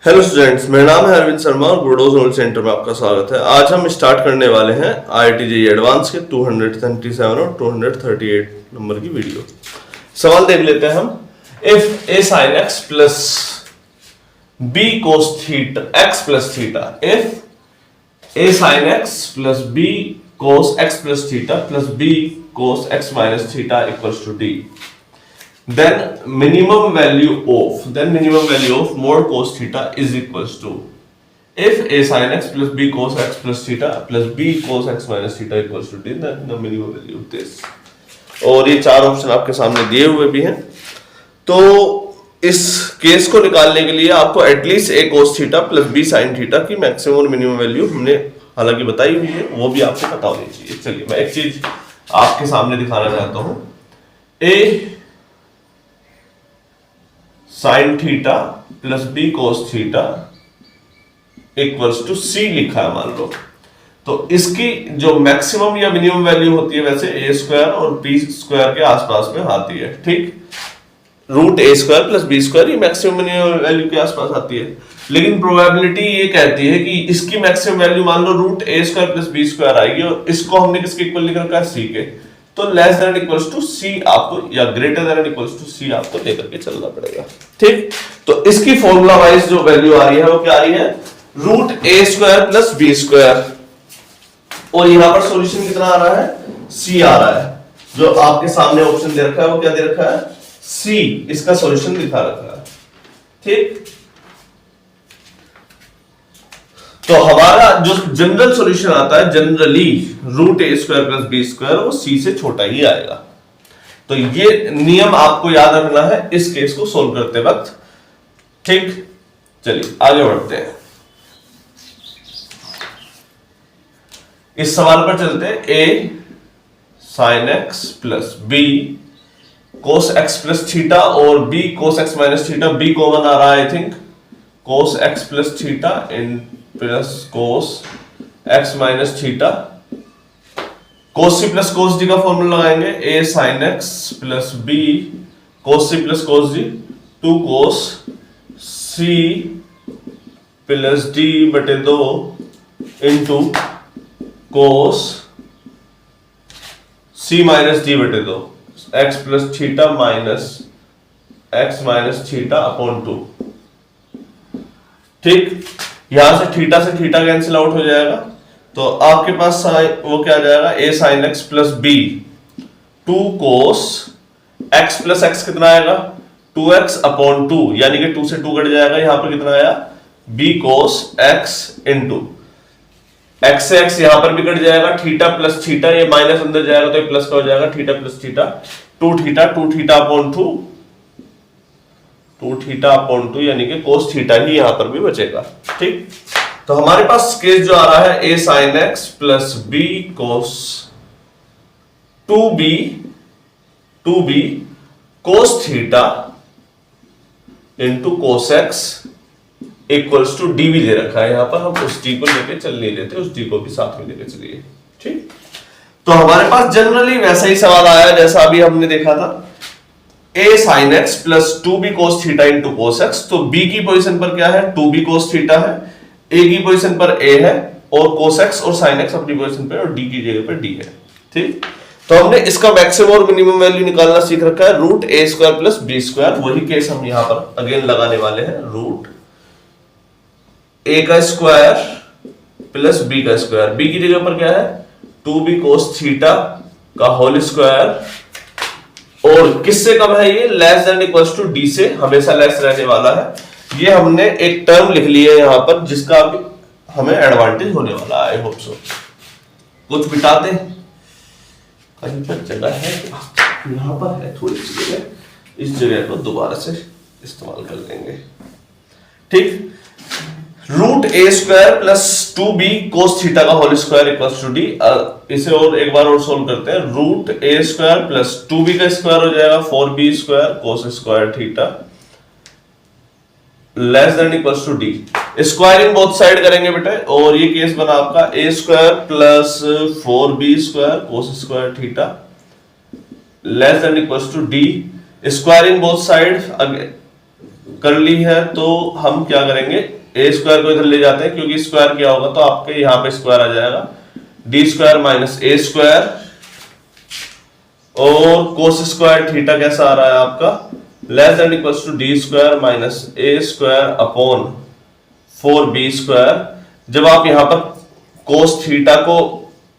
Hello students, मेरा नाम है अरविंद शर्मा और गुडोज नॉलेज सेंटर में आपका स्वागत है। आज हम स्टार्ट करने वाले हैं IIT JEE एडवांस के 227 और 238 नंबर की वीडियो। सवाल देख लेते हैं हम। If a sin x plus b cos theta x plus theta, if a sin x plus b cos x plus theta plus b cos x minus theta equals to d, then minimum value of mod cos theta is equals to, if a sin x plus b cos x plus theta plus b cos x minus theta equals to d, then the minimum value of this। और ये चार option आपके सामने दिए हुए भी हैं। तो इस केस को निकालने के लिए आपको at least a cos theta plus b sin theta की मैक्सिमम और मिनिमम वैल्यू हमने हालांकि बताई हुई है, वो भी आपको पता होनी चाहिए। चलिए मैं एक चीज आपके सामने दिखाना चाहता हूं। a sin theta plus b cos theta equals to c लिखा है मान लो। तो इसकी जो मैक्सिमम या मिनिमम वैल्यू होती है वैसे a स्क्वायर और b स्क्वायर के आसपास में आती है, ठीक। Root a square plus b square ये मैक्सिमम मिनिमम वैल्यू के आसपास आती है, लेकिन प्रोबेबिलिटी ये कहती है कि इसकी मैक्सिमम वैल्यू मान लो root a square plus b square आएगी और इसको हमने किसके इक्वल लिख रखा है, c के। तो less than equals to c आपको या greater than equals to c आपको लेकर के चलना पड़ेगा, ठीक। तो इसकी फॉर्मूला वाइज जो वैल्यू आ रही है वो क्या आ रही है, root a square plus b square, और यहां पर सॉल्यूशन कितना आ रहा है, c आ रहा है। जो आपके सामने ऑप्शन दे रखा है वो क्या दे रखा है, c, इसका सॉल्यूशन दिखा रखा है, ठीक। तो हमारा जो जनरल सॉल्यूशन आता है generally root a square plus b square वो c से छोटा ही आएगा। तो ये नियम आपको याद रखना है इस केस को सोल्व करते वक्त, ठीक। चलिए आगे बढ़ते हैं। इस सवाल पर चलते हैं। a sin x plus b cos x plus theta और b cos x minus theta, b common आ रहा है I think, cos x plus theta इन plus cos x minus theta, cos c plus cos d का formula लगाएंगे, a sin x plus b cos c plus cos d 2 cos c plus d बटे 2 into cos c minus d बटे 2 x plus theta minus x minus theta upon 2, ठीक। यहां से theta cancel out हो जाएगा, तो आपके पास वो क्या आ जाएगा, a sin x plus b 2 cos x plus x कितना आएगा, 2x अपॉन 2, यानी कि 2 से 2 कट जाएगा, यहां पर कितना आया, b cos x into x से x यहां पर भी कट जाएगा, थीटा प्लस थीटा ये माइनस अंदर जाएगा तो ये प्लस का हो जाएगा, theta plus theta 2 theta upon 2 theta upon 2 यानी कि cos थीटा ही यहां पर भी बचेगा, ठीक। तो हमारे पास केस जो आ रहा है a sin x plus b cos 2b cos theta into cos x equals to D भी दे रखा है। यहां पर हम उस डी को लेके चल नहीं लेते, उस डी को भी साथ में लेके चलिए, ठीक। तो हमारे पास जनरली वैसा ही सवाल आया जैसा अभी हमने देखा था, a sin x plus 2b cos theta into cos x। तो b की पोजीशन पर क्या है, 2b cos थीटा है, a की पोजीशन पर a है और cos x और sin x अपनी पोजीशन पर और d की जगह पर d है, ठीक। तो हमने इसका मैक्सिमम और मिनिमम वैल्यू निकालना सीख रखा है, root a square plus b square. वही केस हम यहां पर अगेन लगाने वाले हैं, रूट a का स्क्वायर प्लस b का स्क्वायर, b की जगह पर क्या है 2b cos थीटा का होल स्क्वायर, और किससे कम है ये, less than equals to d से हमेशा लेस रहने वाला है। ये हमने एक टर्म लिख लिया है यहां पर जिसका भी हमें एडवांटेज होने वाला है, आई होप सो। कुछ बिटाते हैं, कहीं पर जगह है, यहां पर है थोड़ी सी जगह, इस जगह को दोबारा से इस्तेमाल कर लेंगे, ठीक। Root a square plus 2b cos theta का whole square equals to d। इसे और एक बार और सोल्व करते हैं। रूट a स्क्वायर प्लस 2b का स्क्वायर हो जाएगा 4b square cos square theta less than equals to d। Squaring both side करेंगे बेटा, और ये केस बना आपका a square plus 4b square cos square theta less than equals to d। Squaring both side कर ली है, तो हम क्या करेंगे, ए स्क्वायर को इधर ले जाते हैं, क्योंकि स्क्वायर किया होगा तो आपके यहाँ पे स्क्वायर आ जाएगा, D square minus A square, और कोस स्क्वायर थीटा कैसा आ रहा है आपका, less than equals to D square minus A square upon 4b square. जब आप यहाँ पर कोस थीटा को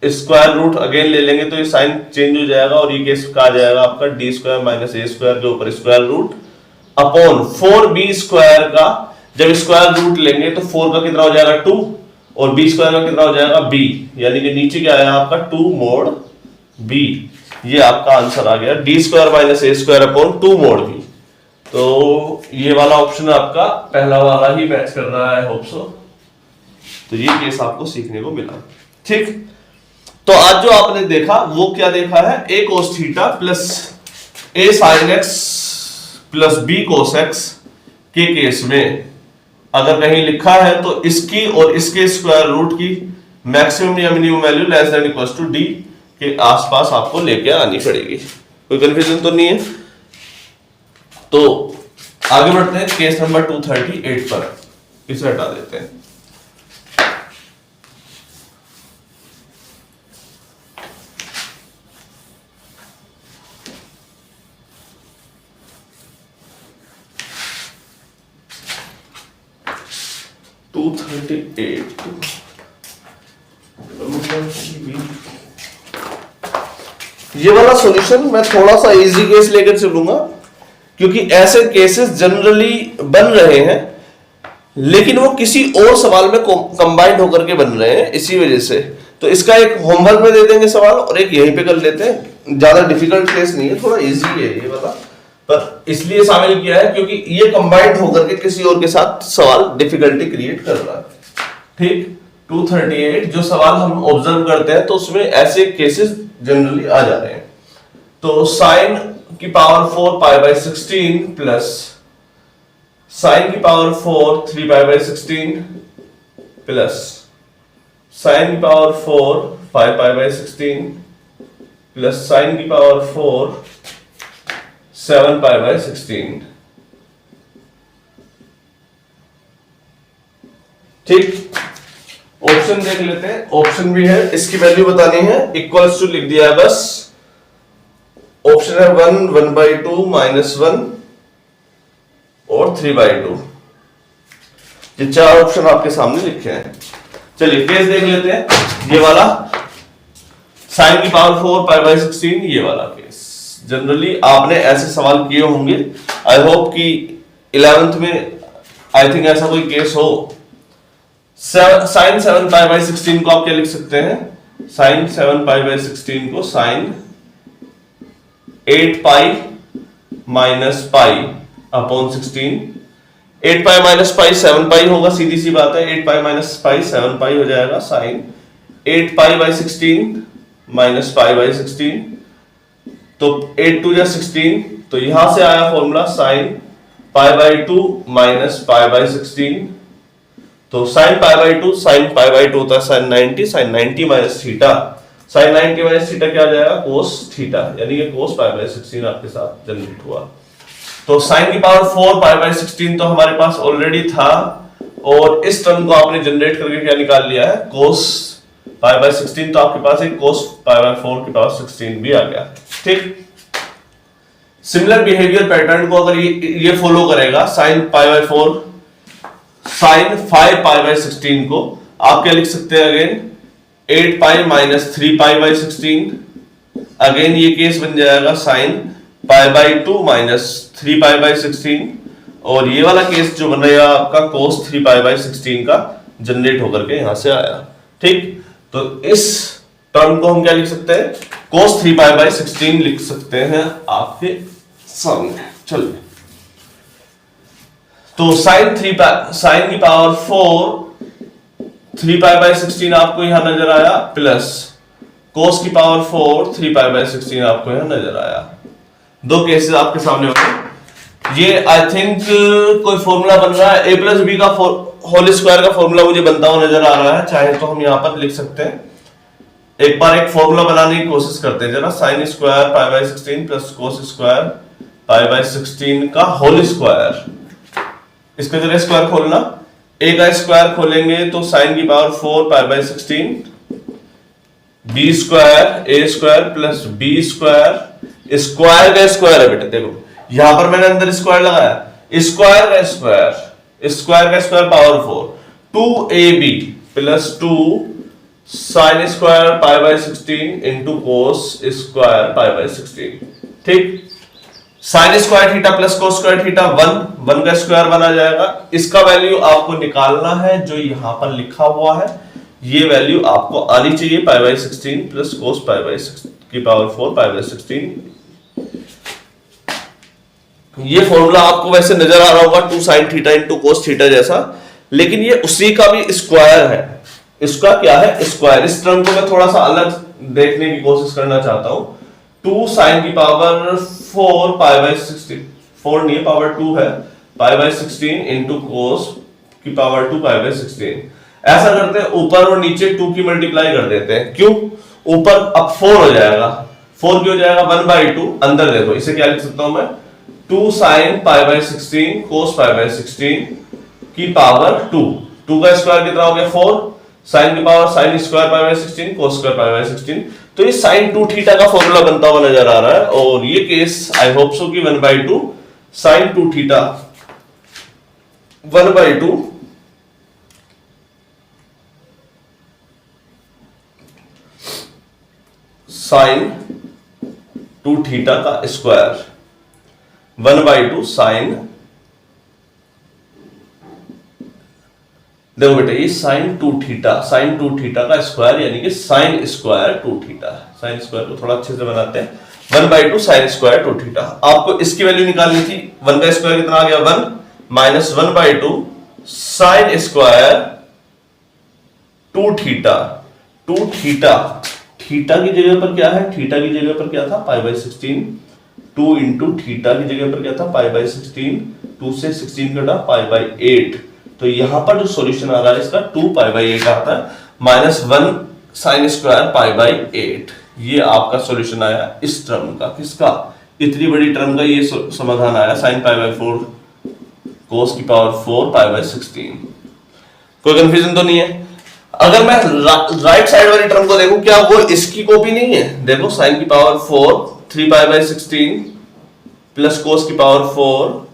स्क्वायर रूट अगेन ले लेंगे तो ये साइन चेंज हो जाएगा, और ये केस का आ जाएगा आपका D square minus A square के ऊपर square root upon 4b square का, जब स्क्वायर रूट लेंगे तो 4 का कितना हो जाएगा 2, और b स्क्वायर का कितना हो जाएगा b, यानी कि नीचे क्या आया आपका 2 मोड b। ये आपका आंसर आ गया, D square minus A square upon 2 mode b। तो ये वाला ऑप्शन आपका पहला वाला ही मैच कर रहा है, होप सो। तो ये केस आपको सीखने को मिला, ठीक। तो आज जो आपने देखा वो क्या देखा है, a cos theta plus a sin x plus b cos x के केस में अगर कहीं लिखा है तो इसकी और इसके स्क्वायर रूट की मैक्सिमम या minimum value less than equals to d के आसपास आपको लेके आनी पड़ेगी। कोई कंफ्यूजन तो नहीं है? तो आगे बढ़ते हैं केस नंबर 238 पर, इसे हटा देते हैं। ये वाला सॉल्यूशन मैं थोड़ा सा इजी केस लेकर चलूंगा, क्योंकि ऐसे केसेस जनरली बन रहे हैं, लेकिन वो किसी और सवाल में कंबाइंड होकर के बन रहे हैं, इसी वजह से। तो इसका एक होमवर्क में दे देंगे सवाल, और एक यहीं पे कर लेते हैं। ज्यादा डिफिकल्ट केस नहीं है, थोड़ा इजी है ये वाला, पर इसलिए शामिल किया है क्योंकि ये कंबाइंड होकर के किसी और के साथ सवाल डिफिकल्टी क्रिएट कर रहा है, ठीक। 238 जो सवाल हम ऑब्जर्व करते हैं तो उसमें ऐसे केसेस जनरली आ जा रहे हैं। तो साइन की power 4 pi by 16 plus sine की power 4 3 pi by 16 plus sine की power 4 5 pi by 16 plus sine की पावर 4 7 पाई बाई 16, ठीक। ऑप्शन देख लेते हैं, ऑप्शन भी है, इसकी वैल्यू बतानी है, इक्वल्स टू लिख दिया है बस। ऑप्शन है 1 1/2 -1 और 3/2। ये चार ऑप्शन आपके सामने लिखे हैं। चलिए केस देख लेते हैं। ये वाला साइन की पावर 4 पाई बाई 16, ये वाला केस जनरली आपने ऐसे सवाल किए होंगे। आई होप कि 11th में आई थिंक ऐसा कोई केस हो। साइन 7 पाई बाई 16 को आप क्या लिख सकते हैं, साइन 7 पाई बाई 16 को साइन 8 पाई माइनस पाई अपॉन 16। 8 पाई माइनस पाई 7 पाई होगा, सीधी सी बात है। 8 पाई माइनस पाई 7 पाई हो जाएगा, sine 8 pi by 16 minus pi by 16। तो 8 2 जा 16, तो यहां से आया formula sine pi by 2 minus pi by 16। तो sine pi by 2 sine pi by 2 होता है sine 90, sine 90 minus theta, sine 90 minus theta क्या आ जाएगा, कोस थीटा, यानी कि कोस पाई बाई 16 आपके साथ जनरेट हुआ। तो साइन की पावर 4 पाई बाई 16 तो हमारे पास ऑलरेडी था, और इस टर्म को आपने जनरेट करके क्या निकाल लिया है, कोस पाई बाई 16। तो आपके पास एक कोस पाई बाई 4 की पावर 16 भी आ गया, ठीक। सिमिलर बिहेवियर पैटर्न को अगर ये फॉलो करेगा, sine pi by 4 sine 5 pi by 16 को आप क्या लिख सकते हैं, again 8 pi minus 3 pi by 16। Again ये केस बन जाएगा sine pi by 2 minus 3 pi by 16, और ये वाला केस जो बन रहा है आपका कोस 3 पाई बाई 16 का जनरेट होकर के यहां से आया, ठीक। तो इस टर्म को हम क्या लिख सकते हैं, कोस 3 पाई बाई 16 लिख सकते हैं आपके सामने। चलिए, तो साइन की पावर 4 3 पाई बाई 16 आपको यहां नजर आया, प्लस कोस की पावर 4 3 पाई बाई 16 आपको यहां नजर आया। दो केसेस आपके सामने होंगे। ये आई थिंक कोई फॉर्मूला बन रहा है, a प्लस बी का होल स्क्वायर का फॉर्मूला मुझे बनता हुआ नजर आ रहा है। चाहे तो हम यहां पर लिख सकते हैं, एक बार एक फॉर्मूला बनाने की कोशिश करते हैं जरा। Sign square pi by 16 plus cos square pi by 16 का होल स्क्वायर, इसका जरा स्क्वायर खोलना, a का स्क्वायर खोलेंगे तो साइन की power 4 pi by 16, B square A square plus B square, square का स्क्वायर है बेटे, देखो यहां पर मैंने अंदर स्क्वायर लगाया, स्क्वायर का स्क्वायर, स्क्वायर का square power 4, 2ab plus 2 sign square pi by 16 into cos square pi by 16। ठीक, sine square theta plus cos square theta 1 का स्क्वायर बना जाएगा। इसका वैल्यू आपको निकालना है जो यहां पर लिखा हुआ है, ये वैल्यू आपको आनी चाहिए, पाई by 16 plus cos pi by 6 की पावर 4 पाई बाय 16। ये फॉर्मूला आपको वैसे नजर आ रहा होगा 2 sine theta into cos theta जैसा, लेकिन ये उसी का भी स्क्वायर है। इसका क्या है? स्क्वायर। इस टर्म को मैं थोड़ा सा अलग देखने की कोशिश करना चाहता हूं। 2 साइन की पावर 4 पाई बाय 16, 4 नहीं है, पावर 2 है, पाई बाय 16 इंटू कोस की पावर 2 पाई बाय 16। ऐसा करते हैं, ऊपर और नीचे 2 की मल्टीप्लाई कर देते हैं। क्यों? ऊपर अब 4 हो जाएगा, 4 क्यों हो जाएगा? 1/2 अंदर देखो, इसे क्या लिख सकता हूं मैं? 2 sine pi by 16 cos pi by 16 की पावर 2, 2 का स्क्वायर कितना हो गया? 4, साइन की power sine square pi by 16 cos square pi by 16। तो ये साइन 2 थीटा का फॉर्मूला बनता हुआ नजर आ रहा है, और ये केस आई होप सो कि 1/2 साइन 2 थीटा 1/2 साइन 2 थीटा का स्क्वायर 1/2 साइन, देखो बेटा ये साइन 2 थीटा, साइन 2 थीटा का स्क्वायर यानी कि sine square 2 theta. Sine square को थोड़ा अच्छे से बनाते हैं, 1/2 साइन स्क्वायर 2 थीटा। आपको इसकी वैल्यू निकालनी थी, 1 का स्क्वायर कितना आ गया? 1 minus 1/2 sine square 2 theta. 2 theta, theta की जगह पर क्या है? थीटा की जगह पर क्या था? पाई बाय 16। 2 इंटू थीटा की जगह पर क्या था? पाई बाय 16। 2 से 16 कटा, पाई बाय 8। तो यहां पर जो सॉल्यूशन आ रहा है इसका 2 पाई बाय 8 आता है, minus 1 sign square pi by 8। ये आपका सॉल्यूशन आया इस टर्म का। किसका? इतनी बड़ी टर्म का ये समाधान आया, साइन पाई बाय 4 कोस की पावर 4 पाई बाय 16। कोई कंफ्यूजन तो नहीं है? अगर मैं राइट साइड वाली टर्म को देखूं, क्या वो इसकी कॉपी नहीं है? देखो साइन की power 4 3 pi by 16 plus cos की पावर 4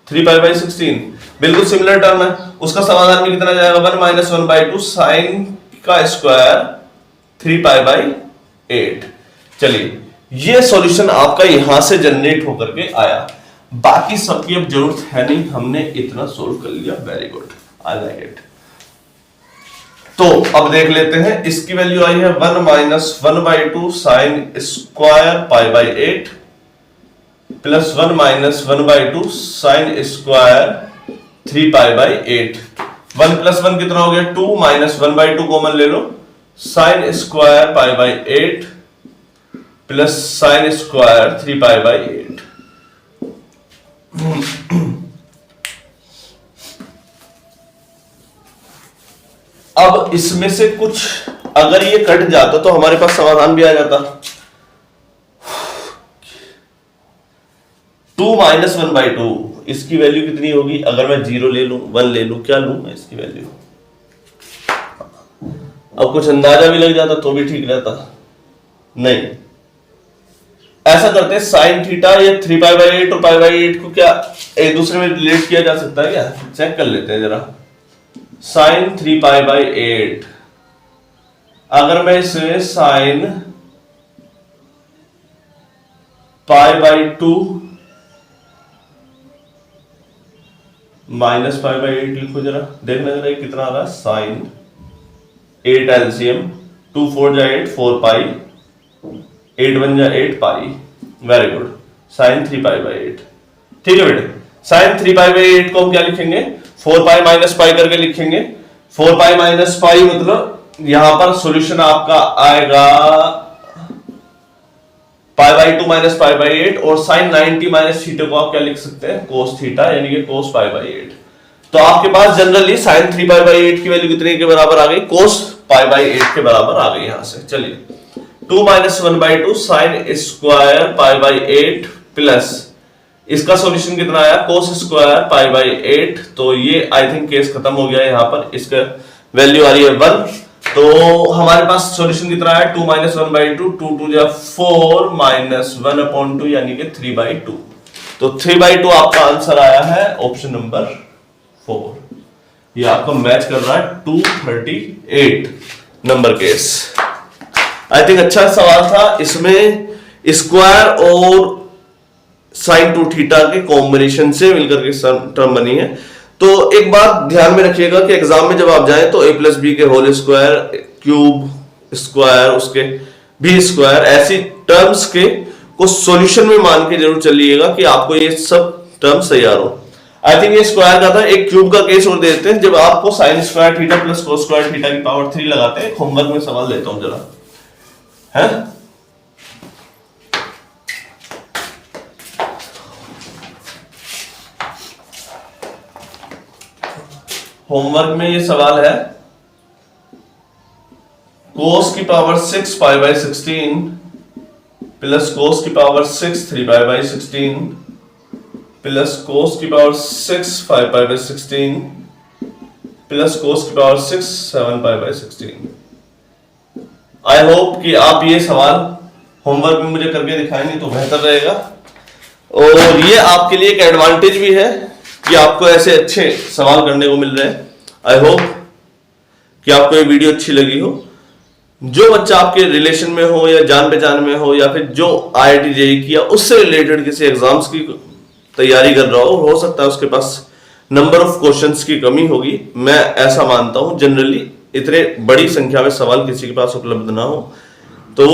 3 पाई बाय 16, बिल्कुल सिमिलर टर्म है। उसका समाधान में कितना जाएगा? 1 माइनस 1/2 साइन का स्क्वायर 3 पाई बाय 8। चलिए, ये सॉल्यूशन आपका यहां से जनरेट होकर के आया। बाकी सबकी अब जरूरत है नहीं, हमने इतना सोल्व कर लिया। Very good, I like it. तो अब देख लेते हैं, इसकी वैल्यू आई है 1 minus 1/2 sine square pi by 8 plus 1 minus 1/2 sine square 3 pi by 8। 1 plus 1 कितना हो गया? 2 माइनस 1/2 कॉमन ले लो, sine square pi by 8 plus sine square 3 pi by 8। अब इसमें से कुछ अगर ये कट जाता तो हमारे पास समाधान भी आ जाता। 2 माइनस 1/2, इसकी वैल्यू कितनी होगी? अगर मैं 0 ले लूं, 1 ले लूं, क्या लूं मैं इसकी वैल्यू? अब कुछ अंदाजा भी लग जाता तो भी ठीक रहता। नहीं, ऐसा करते हैं, साइन थीटा ये 3 पाई बाय 8 और पाई बाय 8 को क्या एक दूसरे में रिलेट किया जा सकता है क्या? चेक कर लेते हैं जरा। साइन 3 पाई बाय 8, अगर मैं इसे sine pi by 2 minus pi by 8 लिखो, जरा देखना जरा कितना आ रहा है। साइन 8 एलसीएम, 2 4 जा 8, 4 पाई, 8 1 जा 8 pi. Very good, sine 3 pi by 8। ठीक है बेटे, साइन 3 पाई बाय 8 को हम क्या लिखेंगे? 4 पाई माइनस पाई करके लिखेंगे। 4 पाई माइनस पाई मतलब यहां पर सॉल्यूशन आपका आएगा pi by 2 minus pi by 8, और साइन 90 माइनस थीटा को आप क्या लिख सकते हैं? कोस थीटा, यानी कि कोस पाई बाय 8। तो आपके पास जनरली साइन 3 पाई बाय 8 की वैल्यू कितने के बराबर आ गई? कोस पाई बाय 8 के बराबर आ गई। यहां से चलिए 2 minus 1/2 sine square pi by 8 plus इसका सॉल्यूशन कितना आया कोस स्क्वायर पाई बाई 8। तो ये आई थिंक केस खत्म हो गया यहाँ पर, इसका वैल्यू आ रही है 1। तो हमारे पास सॉल्यूशन कितना है 2 माइनस 1/2, 2 2 जा 4 माइनस 1/2 यानी कि 3/2। तो 3/2 आपका आंसर आया है ऑप्शन नंबर 4। ये आपको मैच कर रहा है 238 नंबर केस। आई थिंक अच्छा सवाल था। इसमें स्क्वायर और साइन 2 थीटा के कॉम्बिनेशन से मिलकर के टर्म बनी है। तो एक बात ध्यान में रखिएगा कि एग्जाम में जब आप जाएं तो a प्लस बी के होल स्क्वायर, क्यूब स्क्वायर, उसके बी स्क्वायर, ऐसी टर्म्स के को सॉल्यूशन में मान के जरूर चलिएगा कि आपको ये सब टर्म्स तैयार हो। आई थिंक ये स्क्वायर का था। एक क्यूब का केस और देते हैं, जब आपको sine square theta plus cos square theta की पावर 3 लगाते हैं। होमवर्क में सवाल देता हूं जरा, है होमवर्क में ये सवाल है कोस की power 6 pi by 16 plus cos की power 6 3 pi by 16 plus cos की power 6 5 pi by 16 plus cos की power 6 7 pi by 16। I hope कि आप ये सवाल होमवर्क में मुझे करके दिखाएं, नहीं तो बेहतर रहेगा। और ये आपके लिए एक एडवांटेज भी है कि आपको ऐसे अच्छे सवाल करने को मिल रहे हैं। आई होप कि आपको ये वीडियो अच्छी लगी हो। जो बच्चा आपके रिलेशन में हो या जान पहचान में हो या फिर जो IIT JEE किया उससे रिलेटेड किसी एग्जाम्स की तैयारी कर रहा हो सकता है उसके पास नंबर ऑफ क्वेश्चंस की कमी होगी। मैं ऐसा मानता हूं, जनरली इतने बड़ी संख्या में सवाल किसी के पास उपलब्ध ना हो, तो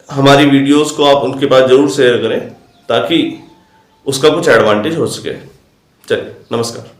हमारी वीडियोस को आप उनके पास जरूर शेयर करें ताकि उसका कुछ एडवांटेज हो सके। चलिए, नमस्कार।